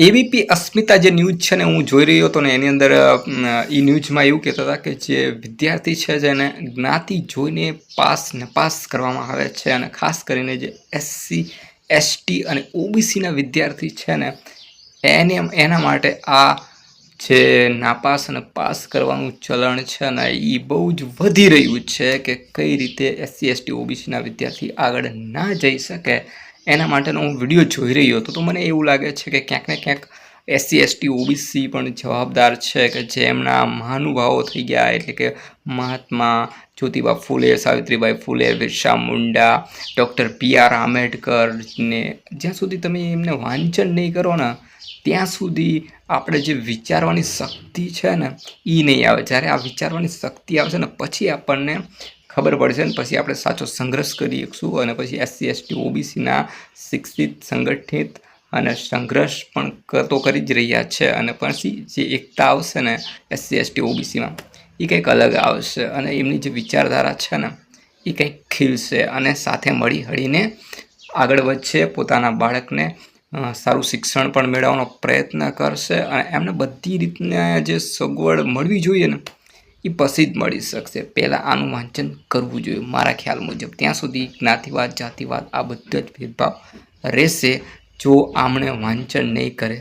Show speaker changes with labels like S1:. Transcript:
S1: ABP અસ્મિતા જે news છે ને હું જોઈ રહ્યો હતો ને એની અંદર એ ન્યૂઝમાં એવું કહેતા હતા કે જે વિદ્યાર્થી છે જેને જ્ઞાતિ જોઈને નપાસ કરવામાં આવે છે અને ખાસ કરીને જે એસસી એસટી અને ઓબીસીના વિદ્યાર્થી છે ને એના માટે આ જે નાપાસ અને પાસ કરવાનું ચલણ છે ને એ બહુ જ વધી રહ્યું છે કે કઈ રીતે એસસી એસટી ઓબીસીના વિદ્યાર્થી આગળ ના જઈ શકે એના માટેનો હું વિડીયો જોઈ રહ્યો હતો. તો મને એવું લાગે છે કે ક્યાંક ને ક્યાંક એસસી એસટી ઓબીસી પણ જવાબદાર છે કે જેમના મહાનુભાવો થઈ ગયા એટલે કે મહાત્મા જ્યોતિબા ફૂલે, સાવિત્રીબાઈ ફૂલે, બિરસા મુંડા, ડૉક્ટર બી.આર. આંબેડકર ને જ્યાં સુધી તમે એમને વાંચન નહીં કરો ને ત્યાં સુધી આપણે જે વિચારવાની શક્તિ છે ને એ નહીં આવે. જ્યારે આ વિચારવાની શક્તિ આવશે ને પછી આપણને ખબર પડશે ને પછી આપણે સાચો સંઘર્ષ કરી શકશું અને પછી એસસી એસટી ઓબીસીના શિક્ષિત સંગઠિત અને સંઘર્ષ પણ તો કરી જ રહ્યા છે અને પછી જે એકતા આવશે ને એસસી એસટી ઓબીસીમાં એ કંઈક અલગ આવશે અને એમની જે વિચારધારા છે ને એ કંઈક ખીલશે અને સાથે મળી હળીને આગળ વધશે, પોતાના બાળકને સારું શિક્ષણ પણ મેળવવાનો પ્રયત્ન કરશે અને એમને બધી રીતના જે સગવડ મળવી જોઈએ ને એ પછી જ મળી શકશે. પહેલાં આનું વાંચન કરવું જોઈએ મારા ખ્યાલ મુજબ. ત્યાં સુધી જ્ઞાતિવાદ જાતિવાદ આ બધા જ ભેદભાવ રહેશે જો આમણે વાંચન નહીં કરે